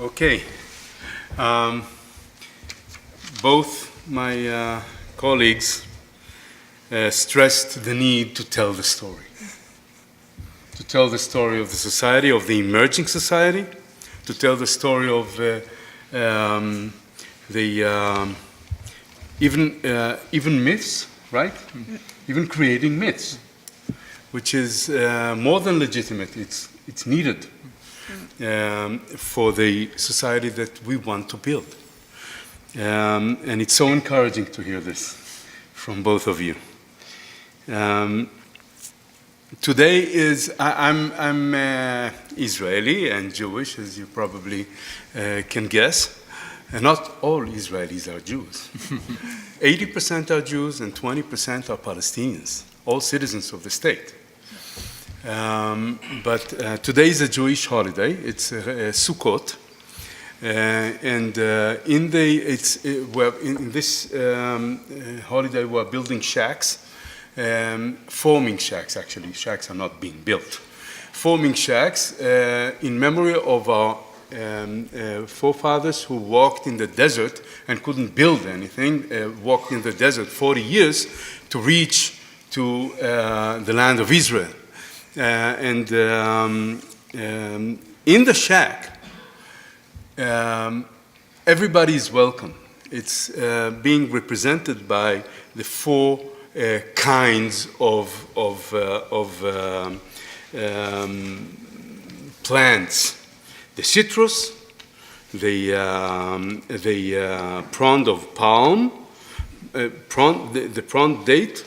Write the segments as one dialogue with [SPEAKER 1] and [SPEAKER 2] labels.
[SPEAKER 1] Okay. Um, Both my colleagues stressed the need to tell the story. To tell the story of the society, of the emerging society, to tell the story of even myths, right? Even creating myths, which is more than legitimate. It's needed for the society that we want to build. And it's so encouraging to hear this from both of you. Today is, I'm Israeli and Jewish, as you probably can guess. And not all Israelis are Jews. 80% are Jews and 20% are Palestinians, all citizens of the state. But today is a Jewish holiday. It's Sukkot. In this holiday, we're building shacks, forming shacks, actually. Shacks are not being built. Forming shacks in memory of our forefathers who walked in the desert and couldn't build anything, walked in the desert 40 years to reach to the land of Israel. In the shack, everybody is welcome. It's being represented by the four kinds of plants: the citrus, the frond of palm, the frond date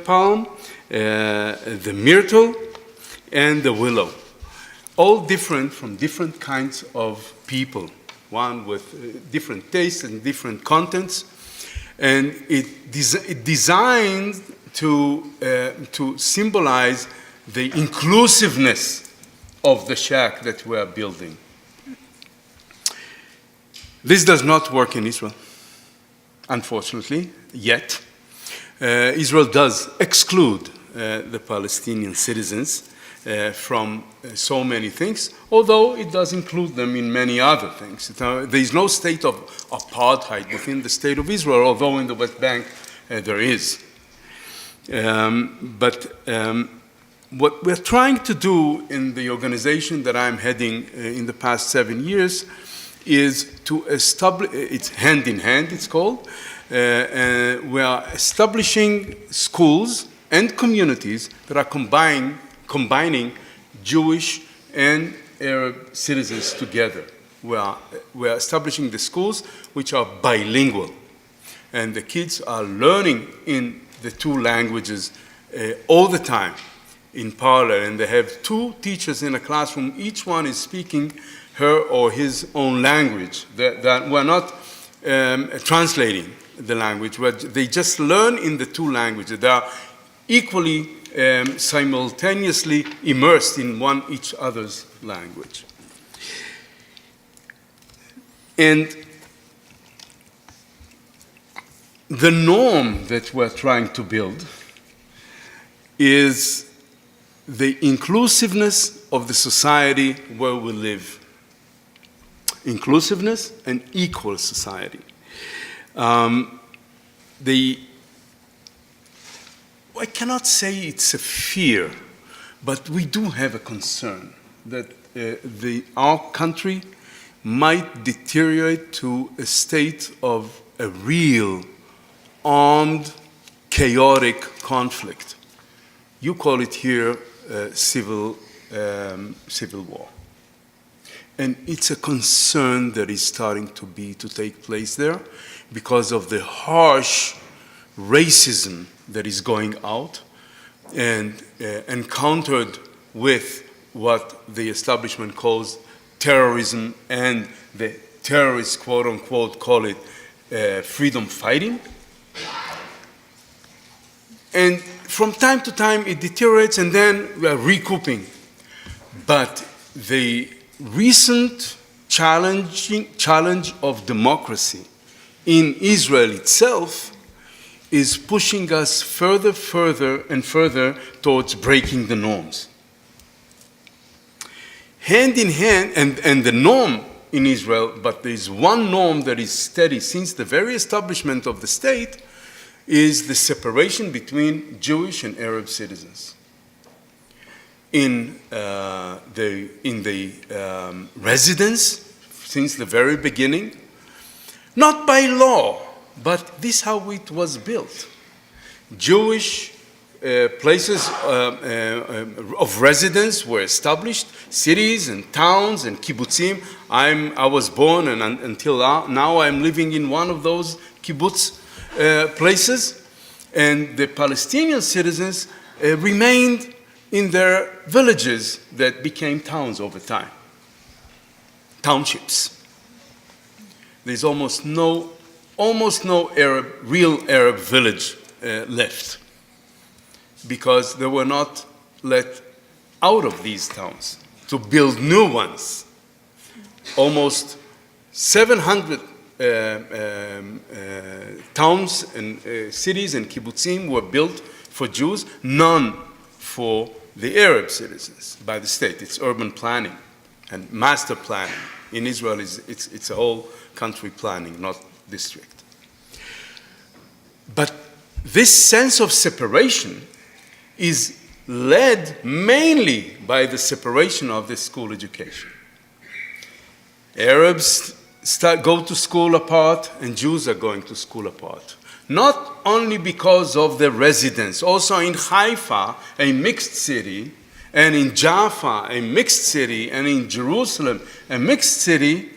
[SPEAKER 1] palm, the myrtle, and the willow. All different from different kinds of people, one with different tastes and different contents, and it designed to symbolize the inclusiveness of the shack that we are building. This does not work in Israel, unfortunately, yet. Israel does exclude the Palestinian citizens from so many things, although it does include them in many other things. There is no state of apartheid within the state of Israel, although in the West Bank there is. What we're trying to do in the organization that I'm heading in the past 7 years is to establish, it's hand in hand, it's called. We are establishing schools and communities that are combining Jewish and Arab citizens together. We are establishing the schools which are bilingual. And the kids are learning in the two languages all the time in parallel. And they have two teachers in a classroom. Each one is speaking her or his own language. That we're not translating the language. They just learn in the two languages. They are equally simultaneously immersed in each other's language. And the norm that we're trying to build is the inclusiveness of the society where we live. Inclusiveness and equal society. I cannot say it's a fear, but we do have a concern that our country might deteriorate to a state of a real armed, chaotic conflict. You call it here civil war. And it's a concern that is starting to take place there because of the harsh racism that is going out and encountered with what the establishment calls terrorism, and the terrorists, quote unquote, call it freedom fighting. And from time to time it deteriorates and then we are recouping. But the recent challenge of democracy in Israel itself is pushing us further and further towards breaking the norms. Hand in hand, and the norm in Israel, but there is one norm that is steady since the very establishment of the state, is the separation between Jewish and Arab citizens. In the residence, since the very beginning, not by law, but this is how it was built. Jewish places of residence were established, cities and towns and kibbutzim. I was born, and until now I'm living in one of those kibbutz places, and the Palestinian citizens remained in their villages that became towns over time, townships. There's almost no real Arab village left, because they were not let out of these towns to build new ones. Almost 700 towns and cities and kibbutzim were built for Jews, none for the Arab citizens by the state. It's urban planning and master planning. In Israel, it's a whole country planning, not district. But this sense of separation is led mainly by the separation of the school education. Arabs go to school apart, and Jews are going to school apart. Not only because of the residence, also in Haifa, a mixed city, and in Jaffa, a mixed city, and in Jerusalem, a mixed city,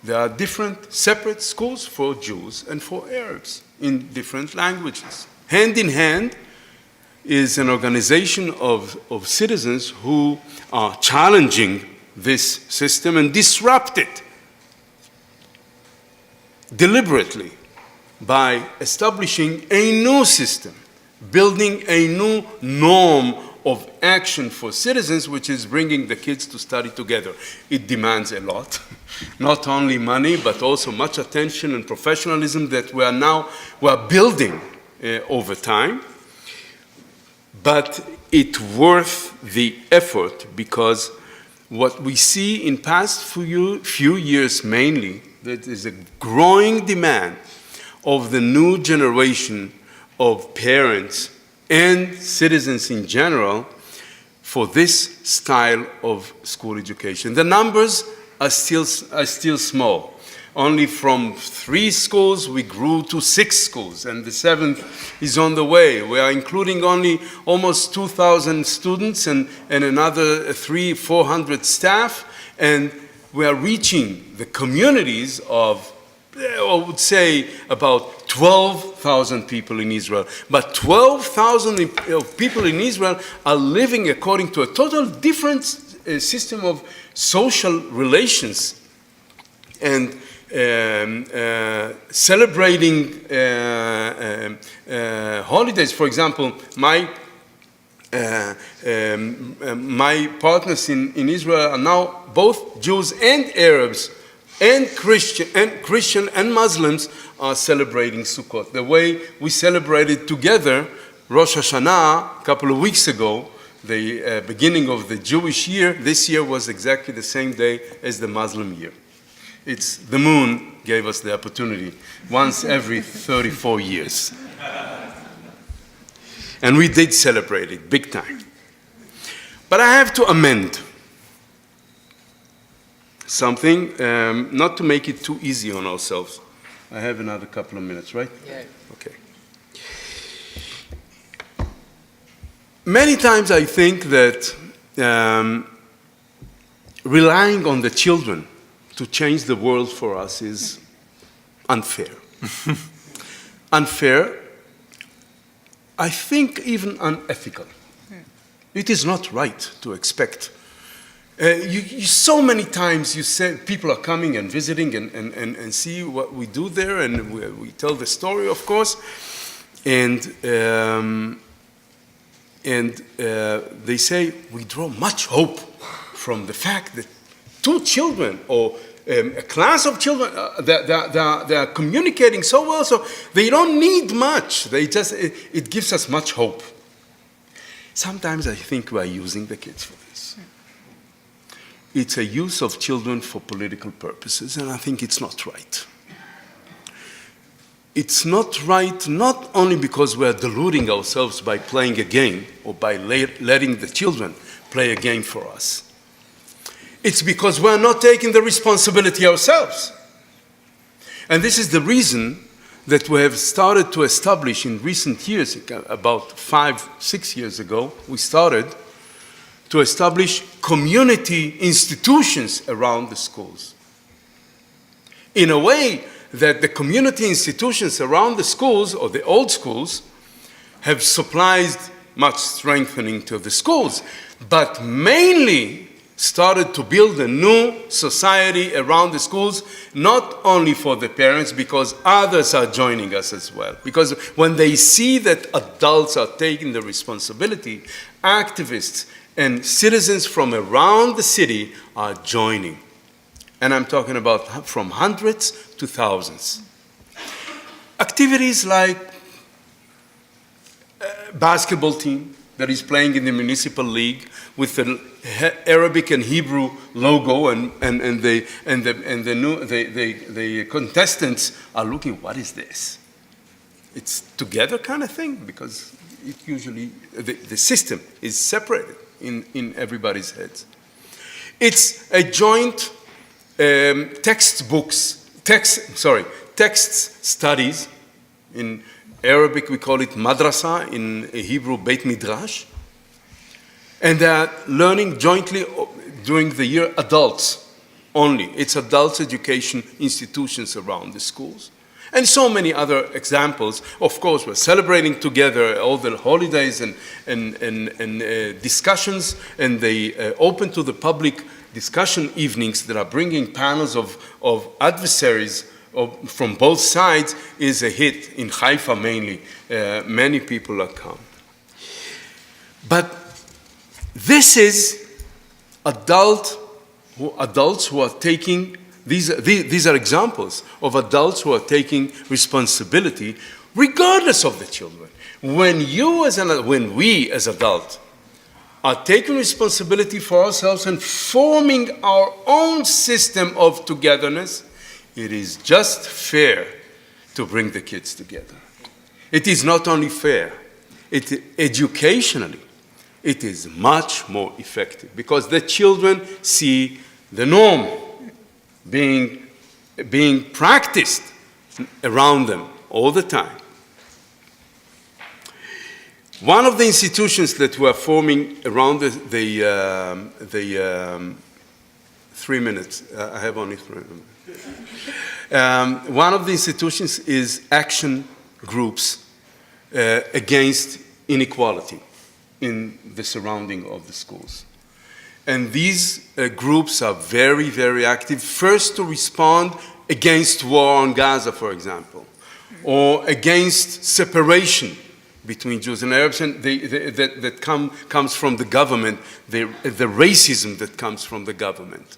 [SPEAKER 1] there are different separate schools for Jews and for Arabs in different languages. Hand in Hand is an organization of citizens who are challenging this system and disrupt it deliberately by establishing a new system, building a new norm of action for citizens, which is bringing the kids to study together. It demands a lot, not only money, but also much attention and professionalism that we are building over time. But it's worth the effort, because what we see in past few years mainly, that is a growing demand of the new generation of parents and citizens in general for this style of school education. The numbers are still small. Only from 3 schools we grew to 6 schools, and the 7th is on the way. We are including only almost 2,000 students and another 300-400 staff, and we are reaching the communities of, I would say, about 12,000 people in Israel. But 12,000 people in Israel are living according to a total different system of social relations and celebrating holidays. For example, my partners in Israel are now both Jews and Arabs and Christian and Muslims are celebrating Sukkot. The way we celebrated together Rosh Hashanah a couple of weeks ago, the beginning of the Jewish year, this year was exactly the same day as the Muslim year. It's the moon gave us the opportunity once every 34 years. And we did celebrate it big time. But I have to amend something, not to make it too easy on ourselves. I have another couple of minutes, right?
[SPEAKER 2] Yeah.
[SPEAKER 1] Okay. Many times I think that relying on the children to change the world for us is unfair. Unfair, I think even unethical. It is not right to expect. So many times you say people are coming and visiting and see what we do there, and we tell the story, of course, and they say we draw much hope from the fact that 2 children or a class of children, they are communicating so well, so they don't need much. It gives us much hope. Sometimes I think we are using the kids for this. it's a use of children for political purposes, and I think it's not right. It's not right not only because we're deluding ourselves by playing a game or by letting the children play a game for us. It's because we're not taking the responsibility ourselves. And this is the reason that we have started to establish in recent years, about 5-6 years ago, we started to establish community institutions around the schools. In a way that the community institutions around the schools, or the old schools, have supplied much strengthening to the schools, but mainly started to build a new society around the schools, not only for the parents, because others are joining us as well. Because when they see that adults are taking the responsibility, activists and citizens from around the city are joining. And I'm talking about from hundreds to thousands. Activities like a basketball team that is playing in the municipal league with the Arabic and Hebrew logo, and the contestants are looking, what is this? It's together kind of thing, because it usually, the system is separated in everybody's heads. It's a joint text studies. In Arabic we call it madrasa, in Hebrew Beit Midrash. And they are learning jointly during the year, adults only. It's adults education institutions around the schools. And so many other examples. Of course, we're celebrating together all the holidays and discussions, and they open to the public discussion evenings that are bringing panels of adversaries from both sides is a hit. In Haifa mainly, many people are come. But this is adults who are taking, these are examples of adults who are taking responsibility regardless of the children. When we as adults are taking responsibility for ourselves and forming our own system of togetherness, it is just fair to bring the kids together. It is not only fair, educationally, it is much more effective, because the children see the norm being practiced around them all the time. One of the institutions that we are forming around the 3 minutes, I have only 3 minutes. One of the institutions is action groups against inequality in the surrounding of the schools. And these groups are very, very active, first to respond against war on Gaza, for example, or against separation between Jews and Arabs, and that comes from the government, the racism that comes from the government.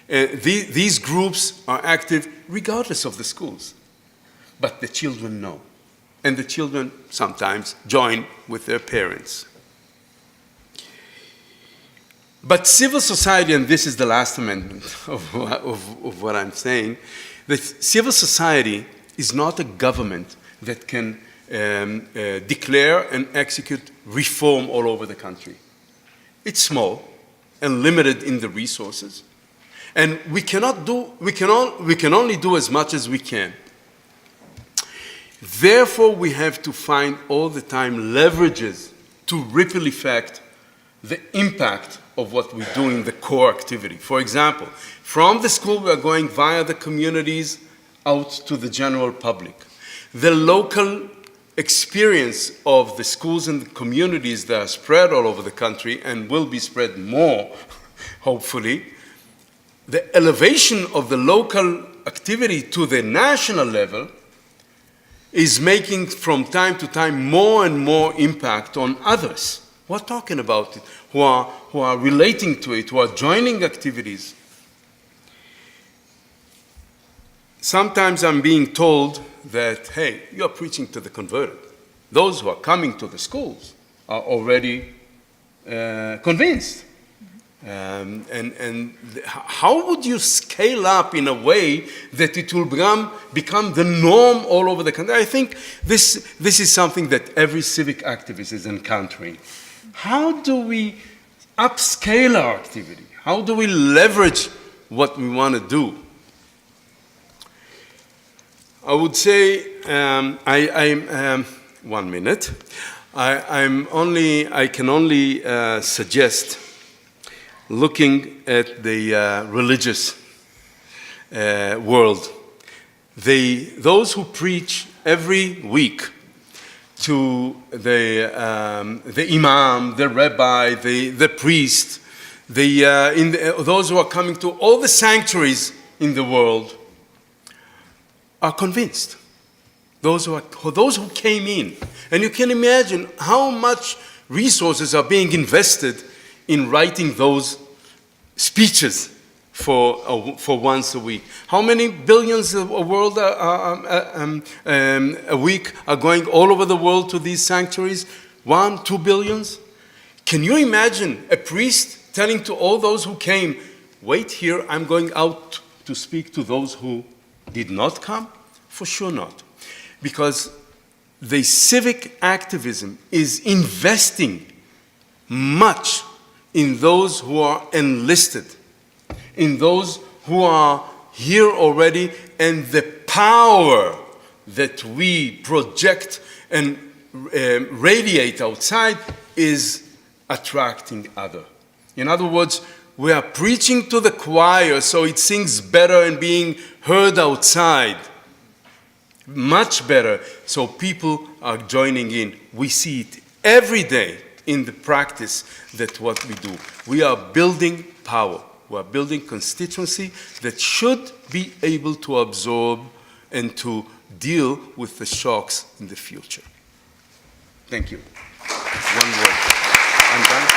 [SPEAKER 1] These groups are active regardless of the schools, but the children know. And the children sometimes join with their parents. But civil society, and this is the last amendment of what I'm saying, that civil society is not a government that can declare and execute reform all over the country. It's small and limited in the resources, and we can only do as much as we can. Therefore, we have to find all the time leverages to ripple effect the impact of what we do in the core activity. For example, from the school we are going via the communities out to the general public. The local experience of the schools and the communities that are spread all over the country and will be spread more, hopefully, the elevation of the local activity to the national level is making from time to time more and more impact on others who are talking about it, who are relating to it, who are joining activities. Sometimes I'm being told that, hey, you're preaching to the converted. Those who are coming to the schools are already convinced. How would you scale up in a way that it will become the norm all over the country? I think this is something that every civic activist is encountering. How do we upscale our activity? How do we leverage what we want to do? I would say, 1 minute. I can only suggest looking at the religious world. Those who preach every week to the imam, the rabbi, the priest, those who are coming to all the sanctuaries in the world are convinced. Those who came in. And you can imagine how much resources are being invested in writing those speeches for once a week. How many billions a week are going all over the world to these sanctuaries? 1, 2 billions? Can you imagine a priest telling to all those who came, wait here, I'm going out to speak to those who did not come? For sure not. Because the civic activism is investing much in those who are enlisted, in those who are here already, and the power that we project and radiate outside is attracting others. In other words, we are preaching to the choir so it sings better and being heard outside. Much better, so people are joining in. We see it every day in the practice that what we do. We are building power. We are building constituency that should be able to absorb and to deal with the shocks in the future. Thank you. One word. I'm done.